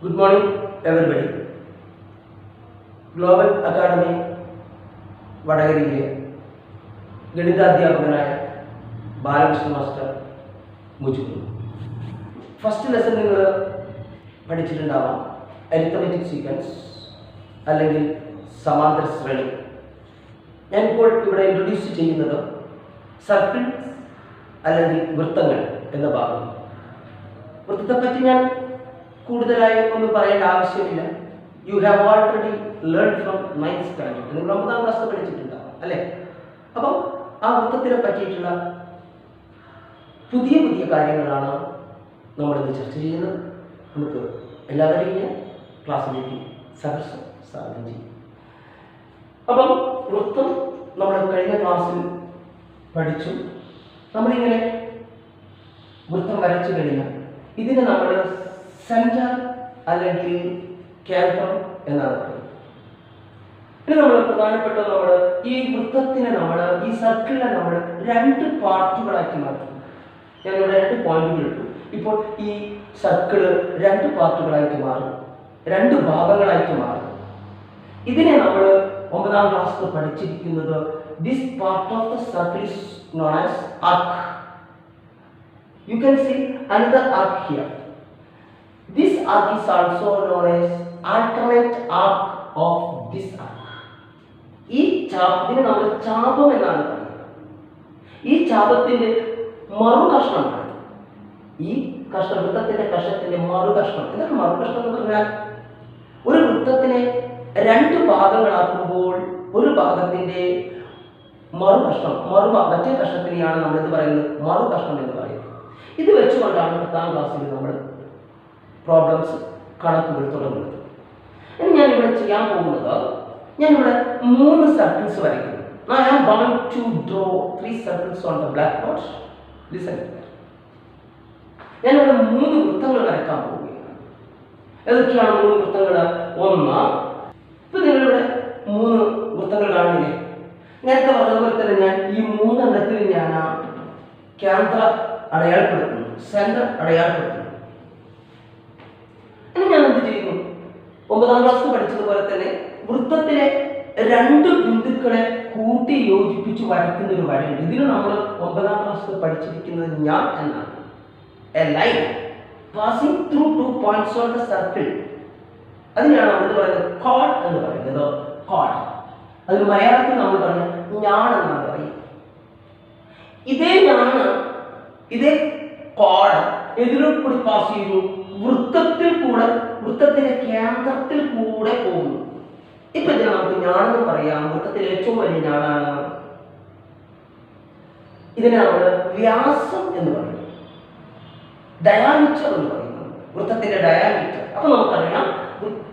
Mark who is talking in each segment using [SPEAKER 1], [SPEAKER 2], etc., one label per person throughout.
[SPEAKER 1] Good morning, everybody. Global academy വടകരയിലെ ഗണിതാധ്യാപകനായ Balakrishna master മുജുബ്. First lesson നിങ്ങൾ പഠിച്ചിട്ടുണ്ടാവാം, arithmetic sequence അല്ലെങ്കിൽ സമാന്തര ശ്രേണി. ഞാനിപ്പോൾ ഇവിടെ ഇൻട്രൊഡ്യൂസ് ചെയ്യുന്നത് സർക്കിൾസ് അല്ലെങ്കിൽ വൃത്തങ്ങൾ എന്ന ഭാഗം. വൃത്തത്തെപ്പറ്റി ഞാൻ കൂടുതലായി ഒന്നും പറയേണ്ട ആവശ്യമില്ല. You have already learn from 9th standard. നിങ്ങൾ 9ാം ക്ലാസ് പഠിച്ചിട്ടുണ്ടാവും അല്ലേ? അപ്പം ആ വൃത്തത്തിനെ പറ്റിയിട്ടുള്ള പുതിയ പുതിയ കാര്യങ്ങളാണ് നമ്മളിന്ന് ചർച്ച ചെയ്യുന്നത്. നമുക്ക് എല്ലാവരെയും ഞാൻ ക്ലാസ്സിലേക്ക് സ്വാഗതം ചെയ്യും. അപ്പം വൃത്തം നമ്മൾ കഴിഞ്ഞ ക്ലാസ്സിൽ പഠിച്ചു. നമ്മളിങ്ങനെ വൃത്തം വരച്ചു കഴിഞ്ഞാൽ ഇതിനെ നമ്മൾ സെൻറ്റർ അല്ലെങ്കിൽ കേന്ദ്രം എന്നാണ് പറയുന്നത്. ഇനി നമ്മൾ പ്രധാനപ്പെട്ട ഈ വൃത്തത്തിനെ ഈ സർക്കിളിനെ നമ്മൾ രണ്ട് പാർട്ടുകളാക്കി മാറ്റും. ഞാനിവിടെ 2 പോയിന്റുകൾ ഇട്ടു. ഇപ്പോൾ ഈ സർക്കിള് 2 പാർട്ടുകളായിട്ട് മാറും, 2 ഭാഗങ്ങളായിട്ട് മാറും. ഇതിനെ നമ്മൾ 9ാം ക്ലാസ്സിൽ പഠിച്ചിരിക്കുന്നത് this part of the circle is known as arc. You can see another arc here. This arc is also known as alternate arc of this arc. ഈ ചാപത്തിനെ നമ്മൾ ചാപം എന്നാണ് പറയുന്നത്. ഈ ചാപത്തിന്റെ മറുകഷ്ണമാണ് ഈ കഷ്ണം. വൃത്തത്തിന്റെ കഷ്ണത്തിന്റെ മറുകഷ്ണം. എന്താണ് മറുകഷ്ണം എന്ന് പറഞ്ഞാൽ? ഒരു വൃത്തത്തിനെ 2 ഭാഗങ്ങളാക്കുമ്പോൾ ഒരു ഭാഗത്തിന്റെ മറുകഷ്ണം മറ്റേ കഷ്ണത്തിനെയാണ് നമ്മൾ എന്ത് പറയുന്നത്? മറുകഷ്ണം എന്ന് പറയുന്നത്. ഇത് വെച്ചുകൊണ്ടാണ് 10ാം ക്ലാസ്സിൽ നമ്മൾ പ്രോബ്ലംസ് കണക്കുകൾ തുടങ്ങുന്നത്. ഇനി ഞാനിവിടെ ചെയ്യാൻ പോകുന്നത്, ഞാനിവിടെ 3 സർക്കിൾസ് വരയ്ക്കുന്നു. I am going to draw 3 circles on the blackboard. Listen. ഞാനിവിടെ 3 വൃത്തങ്ങൾ വരയ്ക്കാൻ പോവുകയാണ്. ഏതൊക്കെയാണ് 3 വൃത്തങ്ങൾ? ഒന്ന്, ഇപ്പൊ നിങ്ങളിവിടെ 3 വൃത്തങ്ങൾ കാണുന്നില്ലേ? നേരത്തെ പറഞ്ഞതുപോലെ തന്നെ ഞാൻ ഈ 3 എണ്ണത്തിൽ ഞാൻ കേന്ദ്രം അടയാളപ്പെടുത്തുന്നു, സെന്റർ അടയാളപ്പെടുത്തുന്നു. ഇനി ഞാൻ എന്ത് ചെയ്യുന്നു? 9ാം ക്ലാസ് പഠിച്ചതുപോലെ തന്നെ വൃത്തത്തിലെ 2 ബിന്ദുക്കളെ കൂട്ടി യോജിപ്പിച്ച് വരയ്ക്കുന്ന ഒരു വരയുണ്ട്. ഇതിന് നമ്മൾ 9ാം ക്ലാസ്സിൽ പഠിച്ചിരിക്കുന്നത് ഞാൻ എന്നാണ്. A line passing through 2 points on the circle. അതിനാണ് നമ്മൾ പറയുന്നത് കോഡ് എന്ന് പറയുന്നത്. കോഡ് അതിന് മലയാളത്തിൽ നമ്മൾ പറഞ്ഞ ഞാൻ എന്നാണ് പറയുന്നത്. ഇതേ ഞാണ്, ഇതേ കോഡ് എതിരോട്ട് കൂടി പാസ് ചെയ്യുന്നു, വൃത്തത്തിൽ കൂടെ, വൃത്തത്തിന്റെ കേന്ദ്രത്തിൽ കൂടെ പോകുന്നു. ഇപ്പൊ ഇതിനെ നമുക്ക് ഞാണെന്ന് പറയാം. വൃത്തത്തിലെ ഏറ്റവും വലിയ ഞാനാണ്. ഇതിനെ നമ്മൾ വ്യാസം എന്ന് പറയുന്നു, ഡയാമീറ്റർ എന്ന് പറയുന്നു, വൃത്തത്തിന്റെ ഡയാമീറ്റർ. അപ്പൊ നമുക്കറിയാം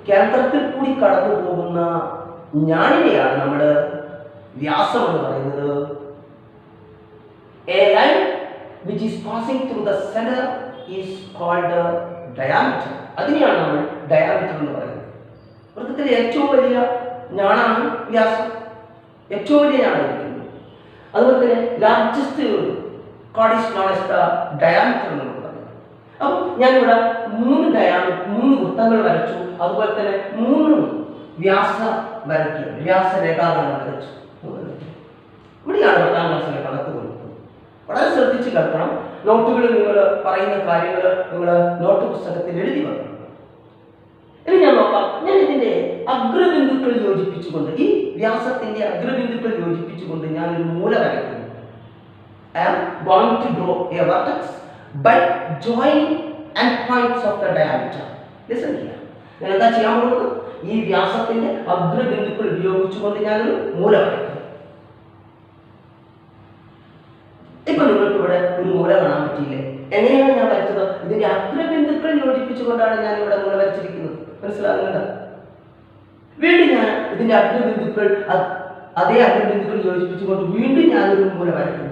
[SPEAKER 1] കേന്ദ്രത്തിൽ കൂടി കടന്നു പോകുന്ന ഞാനിനെയാണ് നമ്മൾ വ്യാസം എന്ന് പറയുന്നത്. A line which is passing through the center is called diameter. അതിനെയാണ് നമ്മൾ ഡയാമീറ്റർ എന്ന് പറയുന്നത്. വൃത്തത്തിലെ ഏറ്റവും വലിയ ഞാനാണ് വ്യാസം, ഏറ്റവും വലിയ ഞാനായിരിക്കുന്നു. അതുപോലെ തന്നെ largest code is known as the diameter എന്ന് പറയുന്നത്. അപ്പോൾ ഞാനിവിടെ 3 വൃത്തങ്ങൾ വരച്ചു. അതുപോലെ തന്നെ 3 വ്യാസ വരയ്ക്കുക, വ്യാസരേഖാകൾ വരച്ചു. ഇവിടെയാണ് 10ാം ക്ലാസ്സിലെ കണക്ക് കൊടുക്കുന്നത്. വളരെ ശ്രദ്ധിച്ച് കേൾക്കണം. നോട്ടുകൾ നിങ്ങൾ പറയുന്ന കാര്യങ്ങൾ നിങ്ങൾ നോട്ട് പുസ്തകത്തിൽ എഴുതി വെക്കണം. ഇനി ഞാൻ നോക്കാം. ഞാൻ ഇതിന്റെ അഗ്രബിന്ദുക്കൾ യോജിപ്പിച്ചുകൊണ്ട്, ഈ വ്യാസത്തിന്റെ അഗ്രബിന്ദുക്കൾ യോജിപ്പിച്ചുകൊണ്ട് ഞാൻ ഒരു മൂല വരയ്ക്കുന്നു. I am going to draw a vertex by joining endpoints of the diameter. Listen here. ഞാൻ എന്താ ചെയ്യാൻ പോകുന്നത്? ഈ വ്യാസത്തിന്റെ അഗ്രബിന്ദുക്കൾ ഉപയോഗിച്ചുകൊണ്ട് ഞാനൊരു മൂല വരയ്ക്കുന്നു. ഇപ്പൊ നിങ്ങൾക്ക് ഇവിടെ ഒരു മൂല കാണാൻ പറ്റിയില്ലേ? എങ്ങനെയാണ് ഞാൻ വരച്ചത്? ഇതിന്റെ അഗ്രബിന്ദുക്കൾ യോജിപ്പിച്ചുകൊണ്ടാണ് ഞാൻ ഇവിടെ മൂല വരച്ചിരിക്കുന്നത്. മനസ്സിലാകുന്നുണ്ട്? വീണ്ടും ഞാൻ ഇതിന്റെ അഗ്രബിന്ദുക്കൾ, അതേ അഗ്രബിന്ദുക്കൾ യോജിപ്പിച്ചുകൊണ്ട് വീണ്ടും ഞാനൊരു മൂല വരയ്ക്കുന്നു.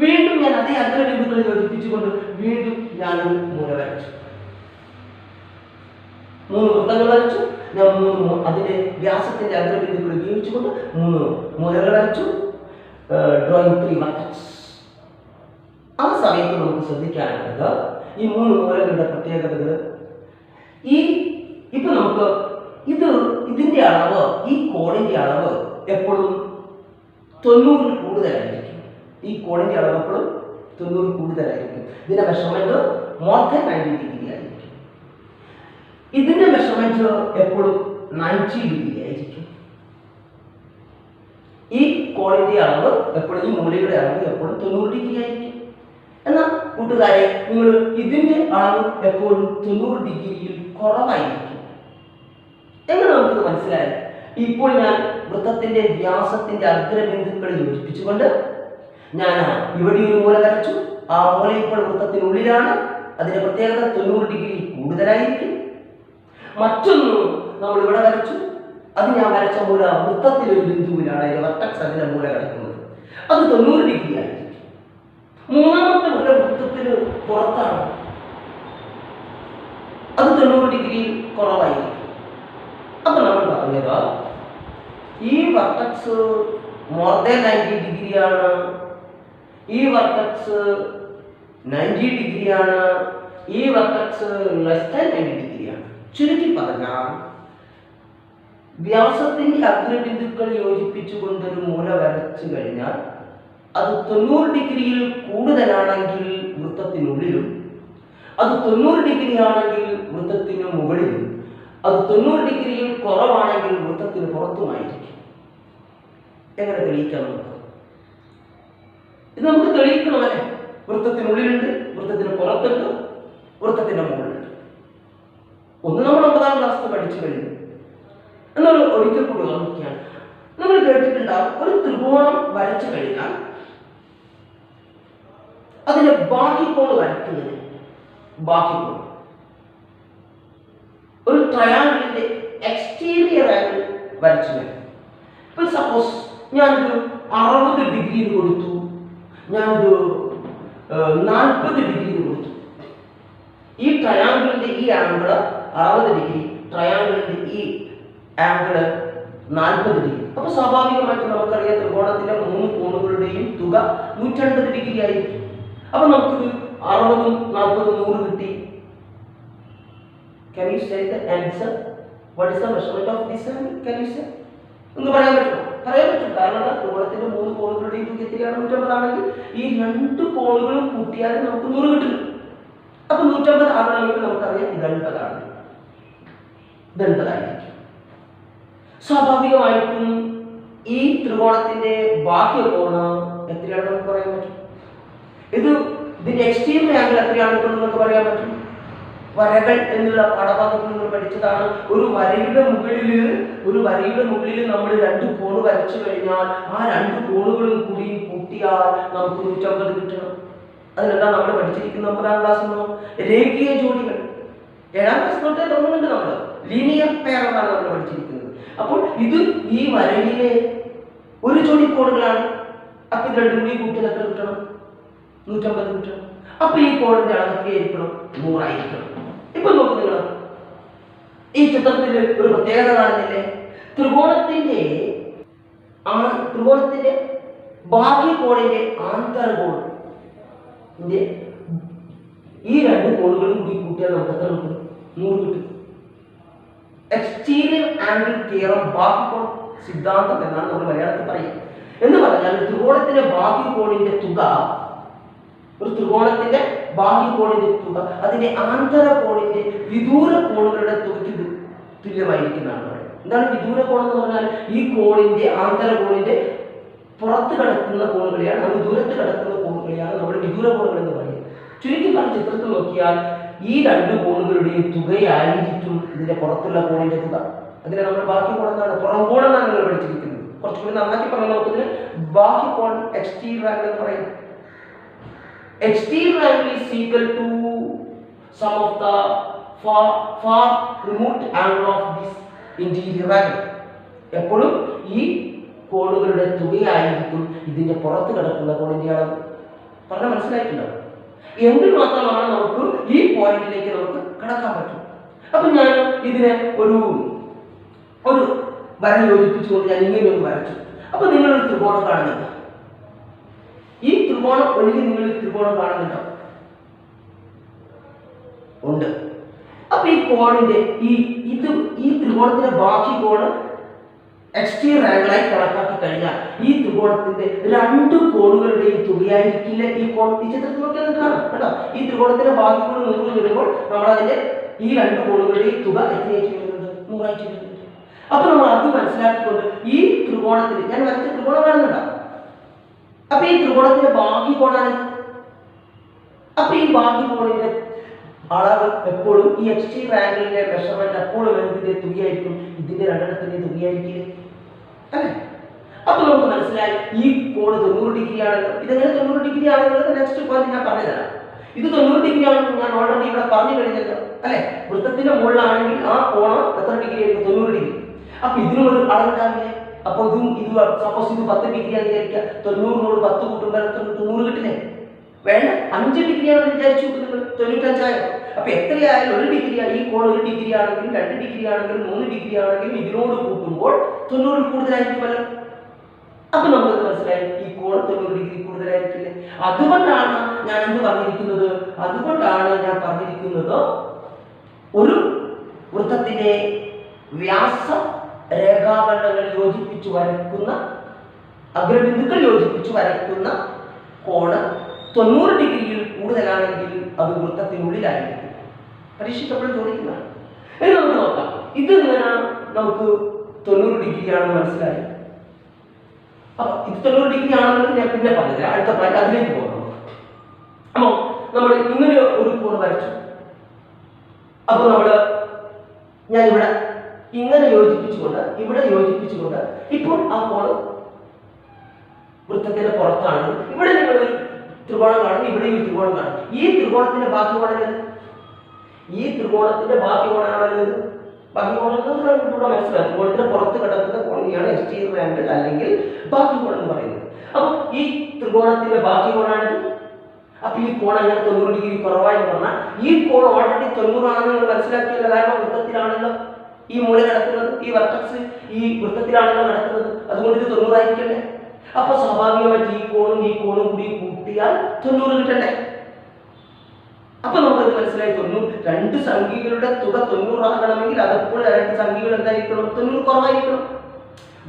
[SPEAKER 1] വീണ്ടും ഞാൻ അതേ അഗ്രബിന്ദുക്കൾ യോജിപ്പിച്ചുകൊണ്ട് വീണ്ടും ഞാനൊരു മൂല വരച്ചു. 3 വൃത്തങ്ങൾ വരച്ചു. ഞാൻ 3 അതിന്റെ വ്യാസത്തിന്റെ അഗ്രബിന്ദുക്കൾ ഉപയോഗിച്ചുകൊണ്ട് 3 മൂലകൾ വരച്ചു. Drawing 3 vertices. ആ സമയത്ത് നമുക്ക് ശ്രദ്ധിക്കാനുള്ളത് ഈ 3 മൂലകളുടെ പ്രത്യേകതകൾ ഈ ഇപ്പൊ നമുക്ക് ഇതിന്റെ അളവ്, ഈ കോണിന്റെ അളവ് എപ്പോഴും 90 കൂടുതലായിരിക്കും. ഈ കോണിന്റെ അളവ് എപ്പോഴും 90 കൂടുതലായിരിക്കും. ഇതിന്റെ മെഷർമെന്റ് മോർ ദാൻ 90 ഡിഗ്രി ആയിരിക്കും. ഇതിന്റെ മെഷർമെന്റ് എപ്പോഴും 90 ഡിഗ്രി ആയിരിക്കും. ഈ കോണിന്റെ അളവ് എപ്പോഴും, ഈ മൂലയുടെ അളവ് എപ്പോഴും 90 ഡിഗ്രി ആയിരിക്കും. എന്നാൽ കൂട്ടുകാരെ, നിങ്ങൾ ഇതിന്റെ അളവ് എപ്പോഴും 90 ഡിഗ്രിയിൽ കുറവായിരിക്കും. എങ്ങനെ നമുക്കിത് മനസ്സിലായി? ഇപ്പോൾ ഞാൻ വൃത്തത്തിന്റെ വ്യാസത്തിന്റെ അഗ്രബിന്ദുക്കൾ യോജിപ്പിച്ചുകൊണ്ട് ഞാൻ ഇവിടെ ഒരു മൂല വരച്ചു. ആ മൂല ഇപ്പോൾ വൃത്തത്തിനുള്ളിലാണ്. അതിന്റെ പ്രത്യേകത 90 ഡിഗ്രി കൂടുതലായിരിക്കും. മറ്റൊന്ന് നമ്മൾ ഇവിടെ വരച്ചു. അത് ഞാൻ വരച്ച മൂല വൃത്തത്തിലൊരു ബിന്ദുവിലാണ്, അതിന്റെ വെർട്ടെക്സ്, അതിന്റെ മൂല കിടക്കുന്നത്. അത് 90 ഡിഗ്രി ആയിരിക്കും. മൂന്നാമത്തെ മൂല വൃത്തത്തിന് പുറത്താണ്, അത് 90 ഡിഗ്രി കുറവായിരിക്കും. അപ്പൊ നമ്മൾ പറഞ്ഞത് ഈ വെർട്ടെക്സ് മോർ ദാൻ 90 ഡിഗ്രിയാണ്, ഈ വെർട്ടെക്സ് 90 ഡിഗ്രിയാണ്, ഈ വെർട്ടെക്സ് ലെസ് ദാൻ 90 ഡിഗ്രിയാണ്. ചുരുക്കി പറഞ്ഞാൽ വ്യാസത്തിന്റെ അഗ്രബിന്ദുക്കൾ യോജിപ്പിച്ചുകൊണ്ടൊരു മൂല വരച്ചു കഴിഞ്ഞാൽ അത് 90 ഡിഗ്രിയിൽ കൂടുതലാണെങ്കിൽ വൃത്തത്തിനുള്ളിലും, അത് 90 ഡിഗ്രി ആണെങ്കിൽ വൃത്തത്തിന് മുകളിലും, അത് 90 ഡിഗ്രിയിൽ കുറവാണെങ്കിൽ വൃത്തത്തിന് പുറത്തുമായിരിക്കും. എങ്ങനെ തെളിയിക്കാം നമുക്ക്? ഇത് നമുക്ക് തെളിയിക്കണമല്ലേ? വൃത്തത്തിനുള്ളിലുണ്ട്, വൃത്തത്തിന് പുറത്തുണ്ട്, വൃത്തത്തിന്റെ മുകളിലുണ്ട്. ഒന്ന് നമ്മൾ 9ാം ക്ലാസ്സിൽ പഠിച്ചു കഴിഞ്ഞു. എന്നാൽ ഒരിക്കൽ കൂടി ഓർമ്മിക്കുകയാണ്. നമ്മൾ കേട്ടിട്ടുണ്ടാവും, ഒരു ത്രികോണം വരച്ചു കഴിഞ്ഞാൽ അതിന്റെ ബാക്കിക്കോൺ വരയ്ക്കുന്നതിന്, ബാക്കിക്കോൺ ഒരു ട്രയാങ്കിളിന്റെ എക്സ്റ്റീരിയർ ആംഗിൾ വരച്ചു കഴിഞ്ഞു. ഇപ്പൊ സപ്പോസ് ഞാനൊരു 60 ഡിഗ്രി കൊടുത്തു, ഞാനൊരു 40 ഡിഗ്രി കൊടുത്തു. ഈ ട്രയാങ്കിളിന്റെ ഈ ആംഗിൾ 60 ഡിഗ്രി, ട്രയാങ്കിളിന്റെ ഈ ആംഗിൾ 40 ഡിഗ്രി. അപ്പൊ സ്വാഭാവികമായിട്ട് നമുക്കറിയാം ത്രികോണത്തിന്റെ 3 കോണുകളുടെയും തുക 180 ഡിഗ്രി ആയിരിക്കും. അപ്പൊ നമുക്കിത് 60, 40, 100 കിട്ടി. Can you say the answer? What is the measurement of this angle? Can you say? എന്ന് പറയാൻ പറ്റുമോ? പറയാൻ പറ്റും. കാരണം ത്രികോണത്തിന്റെ 3 കോണുകളുടെയും തുക എത്രയാണ്? 180 ആണെങ്കിൽ ഈ 2 കോണുകളും കൂട്ടിയാൽ നമുക്ക് 100 കിട്ടും. അപ്പൊ 150 ആകണമെങ്കിൽ നമുക്കറിയാം ഇത് 80 ആണ്. ഇത് 80 ആയിരിക്കും. സ്വാഭാവികമായിട്ടും ഈ ത്രികോണത്തിന്റെ ബാഹ്യ കോണ് എത്രയാണെന്ന് നമുക്ക് പറയാൻ പറ്റും. ഇതിന്റെ എക്സ്റ്റീരിയർ ആംഗിൾ എത്രയാണെന്ന് നമുക്ക് പറയാൻ പറ്റും. വരകൾ എന്നുള്ള പാഠഭാഗത്ത് നിങ്ങൾ പഠിച്ചതാണ്. ഒരു വരയുടെ മുകളിൽ നമ്മൾ 2 കോണ് വരച്ചു കഴിഞ്ഞാൽ ആ 2 കോണുകളും കൂടി കൂട്ടിയാൽ നമുക്ക് 150 കിട്ടണം. അതിനെന്താ നമ്മൾ പഠിച്ചിരിക്കുന്നത്? 9ാം ക്ലാസ്സിൽ രേഖീയ ജോഡികൾ. 7ാം ക്ലാസ് തൊട്ടേ തുടങ്ങുന്നുണ്ട്. നമ്മൾ ലീനിയർ പെയറാണ് നമ്മൾ പഠിച്ചിരിക്കുന്നത്. അപ്പോൾ ഇത് ഈ വരയിലെ ഒരു ജോഡി കോണുകളാണ്. അപ്പൊ ഇത് 2 കൂടി കൂട്ടിയാൽ എത്ര കിട്ടണം? 150 കിട്ടണം. അപ്പൊ ഈ കോണിന്റെ അളവ് ആയിരിക്കണം? 100 ആയിരിക്കണം. ഇപ്പൊ നോക്കൂ നിങ്ങൾ, ഈ ചിത്രത്തിൽ ഒരു പ്രത്യേകത കാണുന്നില്ലേ? ത്രികോണത്തിന്റെ ബാഹ്യകോണിന്റെ ആന്തരകോണിന്റെ ഈ 2 കോണുകളും കൂടി കൂട്ടിയാൽ നമുക്ക് എത്ര കിട്ടും? 100 കിട്ടും. എക്സ്റ്റീരിയർ ആംഗിൾ തിയറം, ബാഹ്യകോൺ സിദ്ധാന്തം എന്നാണ് നമ്മൾ മലയാളത്തിൽ പറയുക. എന്ന് പറഞ്ഞാൽ ത്രികോണത്തിന്റെ ബാഹ്യകോണിന്റെ തുക, ഒരു ത്രികോണത്തിന്റെ ബാഹ്യകോണിന്റെ തുക അതിന്റെ ആന്തരകോണിന്റെ വിദൂര കോണുകളുടെ തുകയ്ക്ക് തുല്യമായിരിക്കുന്നതാണ് പറയുന്നത്. എന്താണ് വിദൂര കോൺ എന്ന് പറഞ്ഞാൽ? ഈ കോണിന്റെ ആന്തരകോണിന്റെ പുറത്ത് കിടക്കുന്ന കോണുകളെയാണ്, അത് ദൂരത്ത് കിടക്കുന്ന കോണുകളെയാണ് നമ്മൾ വിദൂര കോണുകൾ എന്ന് പറയുന്നത്. ചുരുക്കി പറഞ്ഞ ചിത്രത്തിൽ നോക്കിയാൽ ഈ 2 കോണുകളുടെയും തുകയായിരിക്കും ഇതിന്റെ പുറത്തുള്ള കോണിന്റെ തുക. അതിനെ നമ്മൾ ബാഹ്യകോൺ എന്നാണ്, പുറം കോണെന്നാണ് നിങ്ങൾ പഠിച്ചിരിക്കുന്നത്. കുറച്ചുകൂടി നന്നാക്കി പറഞ്ഞാൽ നമുക്കിതിന് ബാഹ്യകോൺ, എക്സ്റ്റീരിയർ ആംഗിൾ എന്ന് പറയും. Exterior angle is equal to sum of the far removed angle of this interior angle. എപ്പോഴും ഈ കോണുകളുടെ തുകയായിരിക്കും ഇതിന്റെ പുറത്ത് കിടക്കുന്ന കോണിന്റെ അളവ്. പറഞ്ഞാൽ മനസ്സിലായിട്ടുണ്ടോ? എങ്കിൽ മാത്രമാണ് നമുക്ക് ഈ പോയിന്റിലേക്ക് നമുക്ക് കടക്കാൻ പറ്റും. അപ്പൊ ഞാൻ ഇതിനെ ഒരു വര യോജിപ്പിച്ചുകൊണ്ട് ഞാൻ ഇങ്ങനെ ഒന്ന് വരച്ചു. അപ്പൊ നിങ്ങളൊരു ത്രികോണം കാണുന്നില്ല. ഈ ത്രികോണം ഒഴികെ നിങ്ങൾ ത്രികോണം കാണുന്നുണ്ടോ? ഉണ്ട്. അപ്പൊ ഈ കോണിന്റെ ഈ ത്രികോണത്തിന്റെ ബാക്കി കോണ് എക്സ്റ്റീരിയർ ആംഗിളായി കണക്കാക്കി കഴിഞ്ഞാൽ ഈ ത്രികോണത്തിന്റെ രണ്ട് കോണുകളുടെയും തുകയായിരിക്കില്ല ഈ കോൺ. ഈ ചിത്രത്തിൽ നോക്കിയാൽ കാണാം കേട്ടോ. ഈ ത്രികോണത്തിന്റെ ബാക്കി കോൺ 100 വരുമ്പോൾ നമ്മൾ അതിന്റെ ഈ രണ്ട് കോണുകളുടെയും തുക എത്രയായിട്ട് വരുന്നത്? 100 വരുന്നത്. അപ്പൊ നമ്മൾ അത് മനസ്സിലാക്കിക്കൊണ്ട് ഈ ത്രികോണത്തിന് ഞാൻ വരച്ച ത്രികോണം കാണുന്നുണ്ടോ? അപ്പൊ ഈ ത്രികോണത്തിന്റെ ബാക്കി കോണാണ്. അപ്പൊ ഈ ബാക്കി കോണിന്റെ അളവ് എപ്പോഴും ഈ എക്സ്റ്റീരിയർ ആംഗിളിന്റെ മെഷർമെന്റ് എപ്പോഴും എന്തിന്റെ തുകയായിരിക്കും? ഇതിന്റെ രണ്ടെണ്ണത്തിന്റെ തുകയായിരിക്കില്ലേ അല്ലെ? അപ്പൊ നമുക്ക് മനസ്സിലായി ഈ കോണ് 90 ഡിഗ്രി ആണല്ലോ. ഇതെങ്ങനെ 90 ഡിഗ്രി ആണെന്നുള്ളത് നെക്സ്റ്റ് പോയിന്റ് ഞാൻ പറഞ്ഞു തരാം. ഇത് 90 ഡിഗ്രി ആണെന്ന് ഞാൻ ഓൾറെഡി ഇവിടെ പറഞ്ഞു കഴിഞ്ഞല്ലോ അല്ലെ. വൃത്തത്തിന്റെ മുകളിലാണെങ്കിൽ ആ കോണം എത്ര ഡിഗ്രി ആയിരിക്കും? 90 ഡിഗ്രി. അപ്പൊ ഇതിനും ഒരു അളവുണ്ടാവില്ലേ? അപ്പൊ ഇത് സപ്പോസ് ഇത് 10 ഡിഗ്രി ആണെന്ന് വിചാരിക്കുക. 90നോട് 10 കൂട്ടുമ്പോൾ 90 കിട്ടില്ലേ? വേണ്ട, 5 ഡിഗ്രി ആണെന്ന് വിചാരിച്ചു നിങ്ങൾ 95 ആയോ? അപ്പൊ എത്രയായാലും 1 ഡിഗ്രി ഈ കോൺ 1 ഡിഗ്രി ആണെങ്കിലും 2 ഡിഗ്രി ആണെങ്കിലും 3 ഡിഗ്രി ആണെങ്കിലും ഇതിനോട് കൂട്ടുമ്പോൾ 90 കൂടുതലായിരിക്കുമല്ലോ. അപ്പൊ നമുക്ക് മനസ്സിലായി ഈ കോൺ 90 ഡിഗ്രി കൂടുതലായിരിക്കില്ലേ. അതുകൊണ്ടാണ് ഞാൻ പറഞ്ഞിരിക്കുന്നത് ഒരു വൃത്തത്തിലെ വ്യാസ രേഖാഖണ്ഡങ്ങൾ യോജിപ്പിച്ചു വരയ്ക്കുന്ന അഗ്രബിന്ദുക്കൾ യോജിപ്പിച്ചു വരയ്ക്കുന്ന കോണ് 90 ഡിഗ്രിയിൽ കൂടുതലാണെങ്കിൽ അത് വൃത്തത്തിനുള്ളിലായിരിക്കും. പരീക്ഷയ്ക്കപ്പോഴും ചോദിക്കുന്നതാണ്. ഇനി നമുക്ക് നോക്കാം ഇത് നമുക്ക് 90 ഡിഗ്രി ആണെന്ന് മനസ്സിലായി. അപ്പൊ ഇത് 90 ഡിഗ്രി ആണെന്ന് ഞാൻ പിന്നെ പറഞ്ഞത് അടുത്ത പോയിന്റ് അതിലേക്ക് പോകണം. അപ്പൊ നമ്മൾ ഇങ്ങനെ ഒരു കോൺ വരച്ചു. അപ്പൊ ഞാൻ ഇവിടെ ഇങ്ങനെ യോജിപ്പിച്ചുകൊണ്ട് ഇപ്പോൾ ആ കോൺ വൃത്തത്തിന്റെ പുറത്താണ്. ഇവിടെ നിങ്ങൾ ത്രികോണം കാണും, ഇവിടെ ഈ ത്രികോണം കാണും. ഈ ത്രികോണത്തിന്റെ ബാക്കി കോണാണത്. ബാക്കി കോണം ഇവിടെ മനസ്സിലാക്കും. ത്രികോണത്തിന്റെ പുറത്ത് കിടക്കുന്ന കോണിനെയാണ് എക്സ്റ്റീരിയർ ആംഗിൾ അല്ലെങ്കിൽ ബാക്കി കോൺ എന്ന് പറയുന്നത്. അപ്പൊ ഈ ത്രികോണത്തിന്റെ ബാക്കി കോണാണിത്. അപ്പൊ ഈ കോൺ അങ്ങനെ 90 ഡിഗ്രി കുറവായി പറഞ്ഞാൽ ഈ കോൺ ഓൾറെഡി 90 ആണെന്ന് നിങ്ങൾ മനസ്സിലാക്കിയല്ലോ. കാരണം വൃത്തത്തിലാണല്ലോ ഈ മൂല കിടക്കുന്നത്, ഈ വെർട്ടെക്സ് ഈ വൃത്തത്തിലാണല്ലോ കിടക്കുന്നത്. അതുകൊണ്ട് ഇത് 90 ആയിരിക്കണ്ടേ. അപ്പൊ സ്വാഭാവികമായിട്ട് ഈ കോണും കൂടി കൂട്ടിയാൽ 90 കിട്ടണ്ടേ. അപ്പൊ നമുക്കത് മനസ്സിലായി. 90 രണ്ട് സംഖ്യകളുടെ തുക 90 ആകണമെങ്കിൽ അതെപ്പോഴും രണ്ട് സംഖ്യകൾ എന്തായിരിക്കണം? 90 കുറവായിരിക്കണം.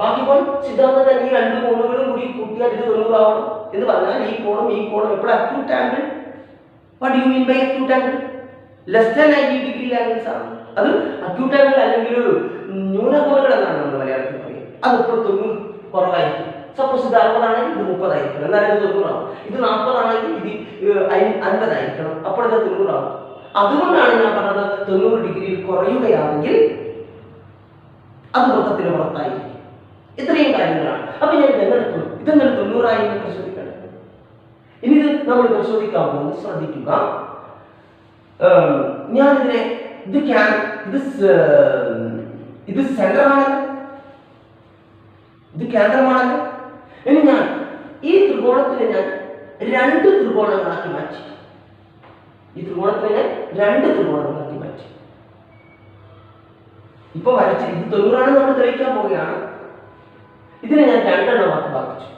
[SPEAKER 1] ബാക്കി കോൺ സിദ്ധാന്തം ഈ രണ്ട് കോണുകളും കൂടി കൂട്ടിയാൽ ഇത് 90 ആവണം എന്ന് പറഞ്ഞാൽ ഈ കോണും എപ്പോഴും acute angle. What you mean by acute angle? Less than 90 degree angles ആണ്. അത് അക്യൂട്ട് ആംഗിൾ അല്ലെങ്കിൽ ന്യൂനകോണുകൾ എന്നാണ് നമ്മൾ മലയാളത്തിൽ പറയുക. അത് ഇപ്പോൾ 90 കുറവായിരിക്കും. സപ്പോസ് ഇത് 60 ആണെങ്കിൽ ഇത് 30 ആയിരിക്കണം, എന്നാലും ഇത് 90 ആവും. ഇത് 40 ആണെങ്കിൽ ഇത് 50 ആയിരിക്കണം, അപ്പോൾ ഇത് 90 ആവും. അതുകൊണ്ടാണ് ഞാൻ പറഞ്ഞത് 90 ഡിഗ്രിയിൽ കുറയുകയാണെങ്കിൽ അത് വൃത്തത്തിന് പുറത്തായിരിക്കും. ഇത്രയും കാര്യങ്ങളാണ്. അപ്പൊ ഞാൻ ഇതെങ്ങനെ 90 ആയി പരിശോധിക്കേണ്ടത്. ഇനി ഇത് നമ്മൾ പരിശോധിക്കാൻ പോകുന്നത് ശ്രദ്ധിക്കുക. ഞാനിതിനെ ഇത് സെന്ററാണ്, ഇത് കേന്ദ്രമാണല്ലോ. ഇനി ഞാൻ ഈ ത്രികോണത്തിനെ ഞാൻ രണ്ട് ത്രികോണങ്ങളാക്കി മാറ്റി. ഇപ്പൊ വരച്ച് ഇത് 90 ആണെന്ന് നമ്മൾ തെളിയിക്കാൻ പോവുകയാണ്. ഇതിനെ ഞാൻ രണ്ടെണ്ണമാക്കി ഭാഗിച്ചു.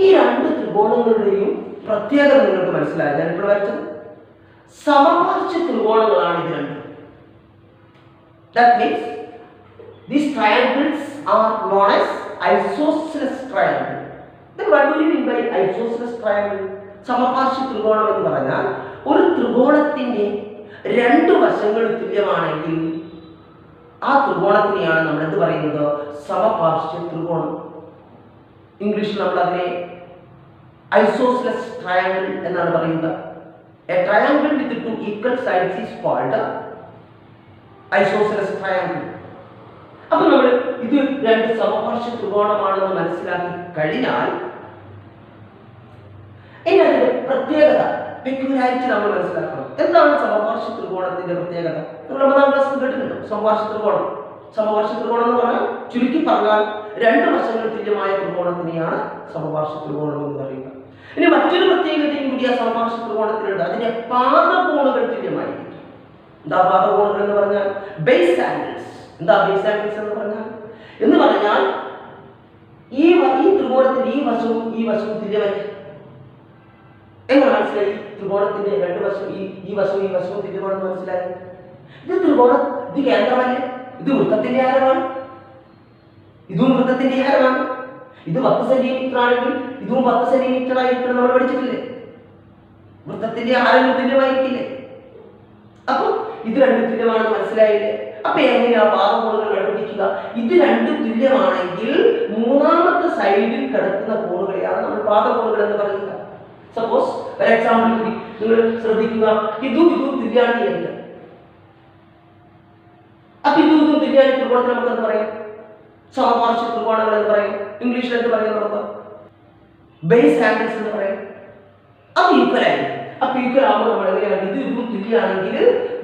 [SPEAKER 1] ഈ രണ്ട് ത്രികോണങ്ങളുടെയും പ്രത്യേകത നിങ്ങൾക്ക് മനസ്സിലായി. ഞാൻ ഇപ്പോൾ വരച്ചത് സമപാർശ്വ ത്രികോണങ്ങളാണ് ഇത് രണ്ടും. That means these triangles are known as isosceles triangle. Then what do you mean by isosceles triangle? സമപാർശ്വ ത്രികോണം എന്ന് പറഞ്ഞാൽ ഒരു ത്രികോണത്തിന്റെ രണ്ട് വശങ്ങൾ തുല്യമാണെങ്കിൽ ആ ത്രികോണത്തിനെയാണ് നമ്മൾ എന്ത് പറയുന്നത്? സമപാർശ്വ ത്രികോണം. ഇംഗ്ലീഷിൽ നമ്മൾ അതിനെ isosceles triangle എന്നാണ് പറയുന്നത്. A triangle with two equal sides is called isosceles triangle. അപ്പോൾ നമ്മൾ ഇത് രണ്ട് സമപാർശ്വ ത്രികോണമാണെന്ന് മനസ്സിലാക്കി കഴിഞ്ഞാൽ ഇനി അതിന്റെ പ്രത്യേകത പെക്യുലാരിറ്റി നമ്മൾ മനസ്സിലാക്കണം. എന്താണ് സമപാർശ്വ ത്രികോണത്തിന്റെ പ്രത്യേകത? നമ്മൾ 9ാം ക്ലാസ്സിൽ കേട്ടിട്ടുണ്ടോ സമപാർശ്വ ത്രികോണം? സമപാർശ്വ ത്രികോണം എന്ന് പറഞ്ഞാൽ ചുരുക്കി പറഞ്ഞാൽ രണ്ട് വശങ്ങൾ തുല്യമായ ത്രികോണത്തിനെയാണ് സമപാർശ്വ ത്രികോണം എന്ന് പറയുന്നത്. ഇനി മറ്റൊരു പ്രത്യേകതയും കൂടി ആ സമപാർശ്വ ത്രികോണത്തിനുണ്ട്. അതിന്റെ പാദകോണുകൾ തുല്യമായിരിക്കും. എന്താ പാദകോണുകൾ എന്ന് പറഞ്ഞാൽ? Base angles. എന്താ ബേസ് ആംഗിൾസ് എന്ന് പറഞ്ഞാൽ ഈ ത്രികോണത്തിന്റെ ഈ വശവും തുല്യമായിരിക്കും. എങ്ങനെ മനസ്സിലായി? ത്രികോണത്തിന്റെ രണ്ട് വശം ഈ വശവും തുല്യമാണെന്ന് മനസ്സിലായി. ഇത് ഇത് കേന്ദ്രമല്ലേ? ഇത് വൃത്തത്തിന്റെ ആരമാണ്, ഇതും വൃത്തത്തിന്റെ ആരമാണ്. ഇത് 10 സെന്റിമീറ്റർ ആണെങ്കിൽ ഇതും 10 സെന്റിമീറ്റർ ആയിരിക്കണം നമ്മൾ പഠിച്ചിട്ടില്ലേ? വൃത്തത്തിന്റെ ആരങ്ങൾ തുല്യമായിരിക്കില്ലേ? അപ്പൊ ഇത് രണ്ടും തുല്യമാണെന്ന് മനസ്സിലായില്ലേ? അപ്പൊ എങ്ങനെയാ പാദകോണുകൾ കണ്ടുപിടിക്കുക? ഇത് രണ്ടും തുല്യമാണെങ്കിൽ മൂന്നാമത്തെ സൈഡിൽ കിടക്കുന്ന കോണുകളെയാണ് നമ്മൾ പാദകോണുകൾ എന്ന് പറയുക. സപ്പോസ് ഒരു എക്സാമ്പിൾ കൂടി നിങ്ങൾ ശ്രദ്ധിക്കുക. ഇതും തുല്യാണ് ചെയ്യുക. അപ്പൊ ഇതും തുല്യാണ് ത്രികോണത്തിന് നമുക്ക് എന്ത് പറയാം? സമപാർശ്വ ത്രികോണങ്ങൾ എന്ന് പറയും. ഇംഗ്ലീഷിൽ എന്ത് പറയാം? നമുക്ക് ബേസ് ആംഗിൾസ് എന്ന് പറയും. അപ്പൊ ഈക്വൽ ആയിരിക്കും. അപ്പൊ ഈക്വൽ ആകുമ്പോൾ നമ്മൾ എങ്ങനെയാണ്? ഇതും തുല്യാണെങ്കിൽ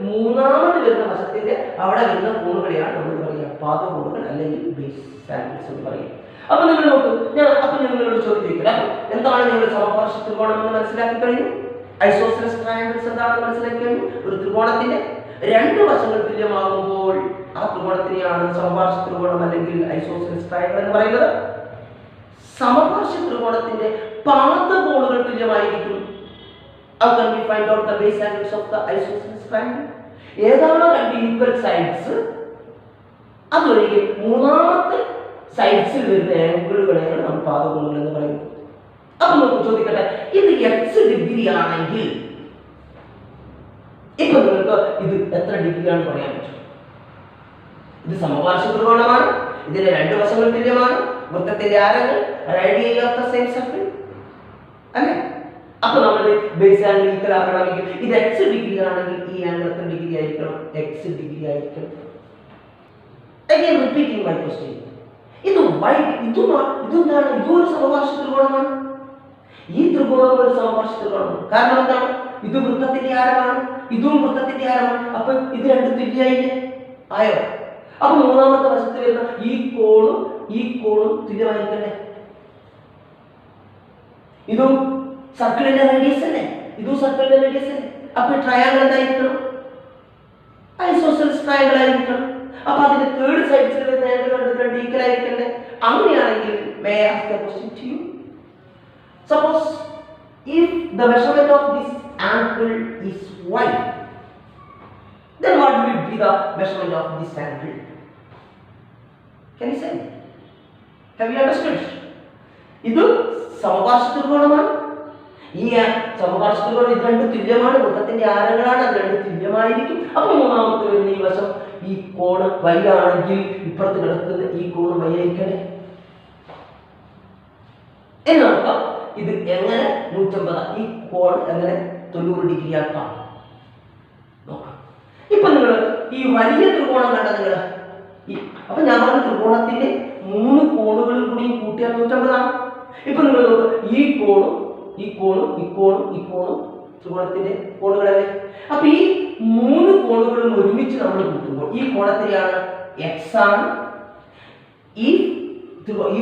[SPEAKER 1] മൂന്നാമത് വരുന്ന വശത്തിന്റെ അവിടെ വരുന്ന കോണുകളെയാണ് നമ്മൾ പറയുക പാദകോണുകൾ അല്ലെങ്കിൽ ബേസ് ആംഗിൾസ് എന്ന് പറയും. അപ്പൊ നിങ്ങൾ നോക്കൂ, ഞാൻ നിങ്ങളോട് ചോദിച്ചിരിക്കില്ല, എന്താണ് നിങ്ങൾ സമപാർശ്വ ത്രികോണം എന്ന് മനസ്സിലാക്കി കഴിഞ്ഞു? ഐസോസെലസ് ട്രയാങ്കിൾസ് എന്താണെന്ന് മനസ്സിലാക്കി കഴിഞ്ഞു? ഒരു ത്രികോണത്തിന്റെ രണ്ട് വശങ്ങൾ തുല്യമാകുമ്പോൾ ആ ത്രികോണത്തിനെയാണ് സമപാർശ്വ ത്രികോണം അല്ലെങ്കിൽ ഐസോസെലസ് ട്രയാങ്കിൾ എന്ന് പറയുന്നത്. സമപാർശ്വ ത്രികോണത്തിന്റെ പാദകോണുകൾ തുല്യമായിരിക്കും. How can we find out the base angles of the isosceles triangle? ഏതാണോ രണ്ട് ഈക്വൽ സൈഡ്സ് അതൊഴികെ മൂന്നാമത്തെ സൈഡ്സിൽ വരുന്ന ആംഗിളുകളെയാണ് നമ്മൾ പാദകോണുകൾ എന്ന് പറയുന്നത്. അപ്പൊ നമുക്ക് ചോദിക്കട്ടെ, ഇത് x ഡിഗ്രി ആണെങ്കിൽ ഇപ്പൊ നിങ്ങൾക്ക് ഇത് എത്ര ഡിഗ്രി ആണെന്ന് പറയാൻ പറ്റും? ഇത് സമപാർശ്വ ത്രികോണമാണ്, ഇതിന്റെ രണ്ട് വശങ്ങൾ തുല്യമാണ്, വൃത്തത്തിന്റെ ആരങ്ങൾ radius of the same circle അല്ലേ? അപ്പൊ നമ്മൾ ബേസ് ആംഗിൾ ഈക്വൽ ആക്കണമെങ്കിൽ ഇത് x ഡിഗ്രി ആണെങ്കിൽ ഈ ആംഗിൾ എത്ര ഡിഗ്രി ആയിരിക്കണം? x ഡിഗ്രി ആയിരിക്കണം. Again repeating my question. ഇത് ഇതെന്താണ്? ഇതൊരു സമപാർശ്വ ത്രികോണമാണ്. ഈ ത്രികോണം ഒരു സമപാർശ്വ ത്രികോണമാണ്. കാരണം എന്താണ്? ഇത് വൃത്തത്തിന്റെ ആരമാണ്, ഇതും വൃത്തത്തിന്റെ ആരമാണ്. അപ്പൊ ഇത് രണ്ടും തുല്യമായില്ലേ? ആയോ? അപ്പൊ മൂന്നാമത്തെ വശത്ത് വരുന്ന ഈ കോണും തുല്യമായിരിക്കണ്ടേ? ഇതും സർക്കിളിന്റെ റേഡിയസ് അല്ലേ? ഇതും സർക്കിളിന്റെ റേഡിയസ് അല്ലേ? അപ്പൊ ട്രയാങ്കിൾ എന്തായിരിക്കണം? ഐസോസെലസ് ട്രയാങ്കിൾ ആയിരിക്കണം. അപ്പൊ അതിന്റെ തേർഡ് സൈഡ്സിൽ വരുന്ന ആംഗിൾ കണ്ടിട്ട് ഈക്വൽ ആയിരിക്കണ്ടേ? അങ്ങനെയാണെങ്കിൽ may I ask a question to you? Suppose if the measurement of this angle is y, then what will be the measurement of this angle? Can you say? Have you understood? ഇത് സമപാർശ്വ ത്രികോണമാണ്. ഈ സമപാർശ്വ ത്രികോണം ഇത് രണ്ടും തുല്യമാണ്, വൃത്തത്തിന്റെ ആരങ്ങളാണ്, അത് രണ്ടും തുല്യമായിരിക്കും. അപ്പൊ മൂന്നാമത്തെ വരുന്ന ഈ വശം ഈ കോണ് y ആണെങ്കിൽ ഇപ്പുറത്ത് കിടക്കുന്ന ഈ കോണ് y ആയിരിക്കണേ. എന്നോർക്കാം ഇത് എങ്ങനെ 150 ഈ കോൺ എങ്ങനെ 90 ഡിഗ്രി ആക്കാം നോക്കാം. ഇപ്പൊ നിങ്ങൾ ഈ വലിയ ത്രികോണം കണ്ട നിങ്ങൾ അപ്പൊ ഞാൻ പറഞ്ഞ ത്രികോണത്തിന്റെ 3 കോണുകളും കൂടി കൂട്ടിയാൽ 150 ആണ്. ഇപ്പൊ നിങ്ങൾ നോക്കുക, ഈ കോണും ത്രികോണത്തിന്റെ കോണുകളല്ലേ? അപ്പൊ ഈ 3 കോണുകളും ഒരുമിച്ച് നമ്മൾ കൂട്ടുമ്പോൾ ഈ കോണത്തിനെയാണ് x ആണ്. ഈ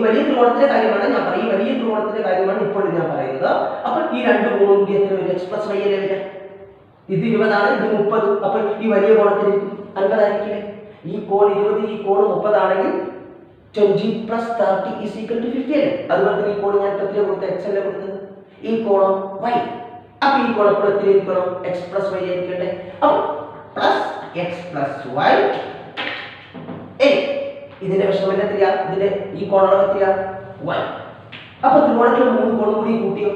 [SPEAKER 1] വലിയ ത്രികോണത്തിന്റെ കാര്യമാണ് ഞാൻ പറയുന്നത്, ഈ വലിയ ത്രികോണത്തിന്റെ കാര്യമാണ് ഇപ്പോൾ ഞാൻ പറയുന്നത്. അപ്പൊ ഈ രണ്ട് കോണും കൂടി എത്ര വരും? x + y അല്ലേ വരിക? ഇത് 20 ആണ്, ഇത് 30. അപ്പൊ ഈ വലിയ കോണത്തിന് 50 ആയിരിക്കില്ലേ? ഈ കോൺ 20 ഈ കോൺ 30 ആണെങ്കിൽ 20 + 30 = 50 അല്ലേ? അതുപോലെ തന്നെ ഈ കോൺ ഞാൻ എത്ര കൊടുത്ത? x അല്ലേ കൊടുത്തത്? ഈ കോണം y. അപ്പൊ ഈ കോണം എത്ര ഇരിക്കണം? x + y ആയിരിക്കട്ടെ. അപ്പൊ +x + y ഇതിന്റെ മെഷർമെന്റ് എത്രയാ? ഇതിന്റെ ഈ കോണാണ് എത്രയാ? y. അപ്പൊ ത്രികോണത്തിന് 3 കോണും കൂടി കൂട്ടിയോ?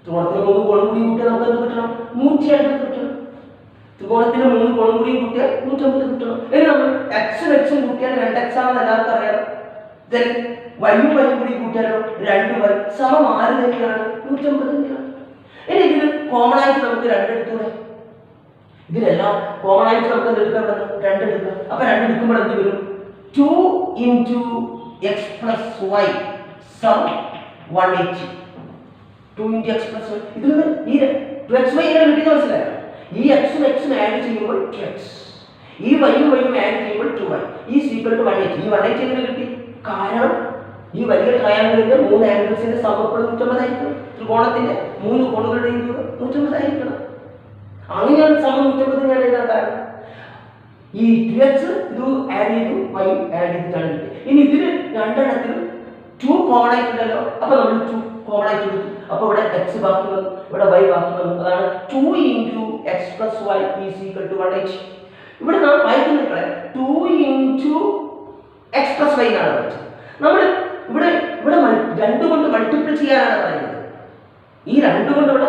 [SPEAKER 1] ത്രികോണത്തിന് 3 കോണും കൂടി കൂട്ടിയാൽ നമുക്ക് എന്ത് കിട്ടണം? 150 കിട്ടണം. ത്രികോണത്തിന് 3 കോണും കൂടി കൂട്ടിയാൽ 150 കിട്ടണം. ഇനി നമ്മൾ x കൂട്ടിയാൽ 2x ആണെന്ന് എല്ലാവർക്കും അറിയാം. then y കൂടി കൂട്ടിയാലോ 2y സമം ആര് തന്നെയാണ്? 150 തന്നെയാണ്. ഇനി ഇതിൽ കോമൺ ആയിട്ട് നമുക്ക് 2 എടുത്തൂടെ? ഇതിലെല്ലാം കോമൺ ആയിട്ട് നമുക്ക് എന്ത് എടുക്കാൻ പറ്റും? 2 എടുക്കാം. അപ്പൊ 2 എടുക്കുമ്പോൾ എന്ത് വരും? 2 × x + y = 180. 2 × x + y. ഇതിൽ ഈ 2xy എങ്ങനെ കിട്ടിയെന്ന് മനസ്സിലായോ? ഈ x ഉം ആഡ് ചെയ്യുമ്പോൾ 2x, ഈ y ഉം ആഡ് ചെയ്യുമ്പോൾ 2y = 180. ഈ 180 എങ്ങനെ കിട്ടി? കാരണം ഈ വലിയ ട്രയാങ്കിളിന്റെ 3 ആംഗിൾസിന്റെ സം എപ്പോഴും 150 ആയിരിക്കണം. ത്രികോണത്തിന്റെ 3 കോണുകളുടെയും 150 ആയിരിക്കണം. അങ്ങനെയാണ് സമം 150 ഞാൻ എഴുതാൻ കാരണം ഈ 2x ഇത് ആഡ് ചെയ്തു, y ആഡ് ചെയ്തിട്ടാണ് കിട്ടിയത്. ഇനി ഇതിന് രണ്ടെണ്ണത്തിലും 2 കോമൺ ആയിട്ടുണ്ടല്ലോ. അപ്പൊ നമ്മൾ 2 കോമൺ ആയിട്ട് എടുത്തു. അപ്പൊ ഇവിടെ x ബാക്കി വന്നു, ഇവിടെ y ബാക്കി വന്നു. അതാണ് 2 × x + y = 180. ഇവിടെ നാം വായിക്കുന്ന 2 ഇൻറ്റു എക്സ് പ്ലസ് വൈ എന്നാണ് വായിച്ചത്. നമ്മൾ ഇവിടെ ഇവിടെ 2 കൊണ്ട് മൾട്ടിപ്ലൈ ചെയ്യാനാണ് പറയുന്നത്. ഈ 2 കൊണ്ട് ഇവിടെ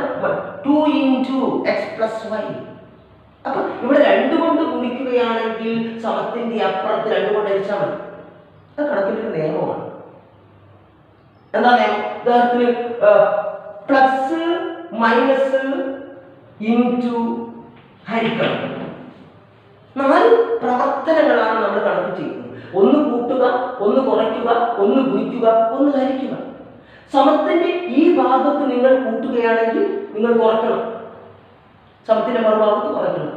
[SPEAKER 1] 2 ഇൻറ്റു എക്സ് പ്ലസ് വൈ. അപ്പൊ ഇവിടെ 2 കൊണ്ട് ഗുണിക്കുകയാണെങ്കിൽ സമത്തിന്റെ അപ്പുറത്ത് 2 കൊണ്ട് ഹരിച്ചാൽ മതി. അത് കണക്കിന്റെ നിയമമാണ്. എന്താ നിയമം? ഉദാഹരണത്തിന് പ്ലസ് മൈനസ് ഇൻറ്റു ഹരിക്കണം. 4 പ്രവർത്തനങ്ങളാണ് നമ്മൾ കണക്ക് ചെയ്യുന്നത്. ഒന്ന് കൂട്ടുക, ഒന്ന് കുറയ്ക്കുക, ഒന്ന് ഗുണിക്കുക, ഒന്ന് ഹരിക്കുക. സമത്തിന്റെ ഈ ഭാഗത്ത് നിങ്ങൾ കൂട്ടുകയാണെങ്കിൽ നിങ്ങൾ കുറയ്ക്കണം, സമത്തിന്റെ മറുഭാഗത്ത് കുറയ്ക്കണം.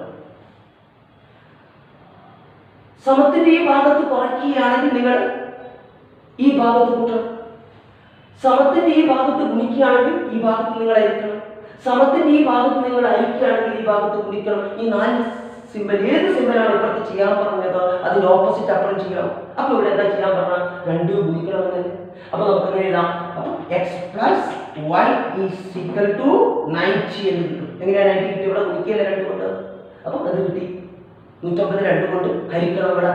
[SPEAKER 1] സമത്തിന്റെ ഈ ഭാഗത്ത് കുറയ്ക്കുകയാണെങ്കിൽ നിങ്ങൾ ഈ ഭാഗത്ത് കൂട്ടണം. സമത്തിന്റെ ഈ ഭാഗത്ത് ഗുണിക്കുകയാണെങ്കിൽ ഈ ഭാഗത്ത് നിങ്ങൾ ഹരിക്കണം. സമത്തിന്റെ ഈ ഭാഗത്ത് നിങ്ങൾ ഹരിക്കുകയാണെങ്കിൽ ഈ ഭാഗത്ത് ഗുണിക്കണം. ഈ 4 സിമ്പൽ ഏത് സിമ്പലാണ് ഇപ്പുറത്ത് ചെയ്യാൻ പറഞ്ഞത് അതിന് ഓപ്പോസിറ്റ് അപ്പുറം ചെയ്യണം. അപ്പൊ ഇവിടെ എന്താ ചെയ്യാൻ പറഞ്ഞാൽ 2 ഗുണിക്കണമെന്ന്. അപ്പൊ നമുക്ക് എഴുതാം. അപ്പൊ X plus Y is equal to 90 എന്ന് കിട്ടും. എങ്ങനെയാണ് 90 കിട്ടി? ഇവിടെ ഗുണിക്കല്ലേ 2 കൊണ്ട്. അപ്പൊ അത് കിട്ടി. 150 2 കൊണ്ട് ഹരിക്കണം ഇവിടെ.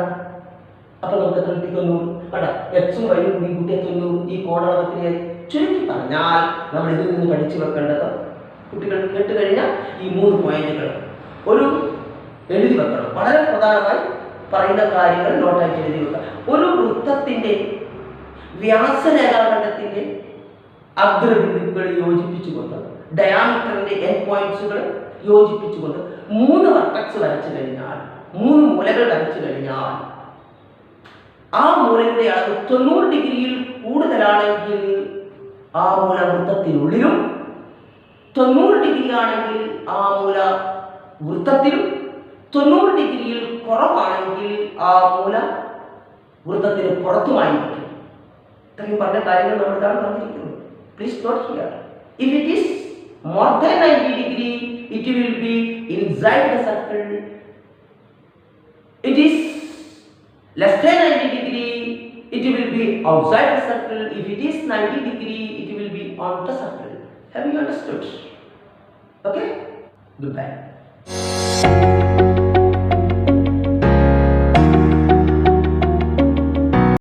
[SPEAKER 1] അപ്പൊ നമുക്ക് എത്ര കിട്ടി? 90. കേട്ടോ, എക്സും വൈയും കൂടി കൂട്ടിയ 90. ഈ കോണളവത്തിനായി ചുരുക്കി പറഞ്ഞാൽ നമ്മൾ ഇതിൽ നിന്ന് പഠിച്ചു വെക്കേണ്ടത്, കുട്ടികൾ കേട്ട് കഴിഞ്ഞാൽ ഈ 3 പോയിന്റുകൾ ഒരു എഴുതി വെക്കണം. വളരെ പ്രധാനമായി പറയുന്ന കാര്യങ്ങൾ നോട്ടായിട്ട് എഴുതി വെക്കുക. ഒരു വൃത്തത്തിന്റെ വ്യാസരേഖാഖണ്ഡത്തിന്റെ അഗ്രബിന്ദുക്കൾ യോജിപ്പിച്ചുകൊണ്ട്, ഡയാമീറ്ററിന്റെ എൻഡ് പോയിന്റ്സുകൾ യോജിപ്പിച്ചുകൊണ്ട് 3 വെർട്ടെക്സ് വരച്ചു കഴിഞ്ഞാൽ, 3 മൂലകൾ വരച്ചു കഴിഞ്ഞാൽ ആ മൂലയുടെ അളവ് 90 ഡിഗ്രിയിൽ കൂടുതലാണെങ്കിൽ ആ മൂല വൃത്തത്തിനുള്ളിലും, 90 ഡിഗ്രി ആണെങ്കിൽ ആ മൂല വൃത്തത്തിലും, 90 ഡിഗ്രിയിൽ കുറവാണെങ്കിൽ ആ മൂല വൃത്തത്തിന് പുറത്തുമായിരിക്കും. ഇത്രയും പറഞ്ഞ കാര്യങ്ങൾ നമ്മൾ ഇതാണ് പറഞ്ഞിരിക്കുന്നത്. Please note here. If it is more than 90 degree it will be inside the circle. It is less than 90 degree it will be outside the circle. If it is 90 degree it will be on the circle. Have you understood? Okay, goodbye.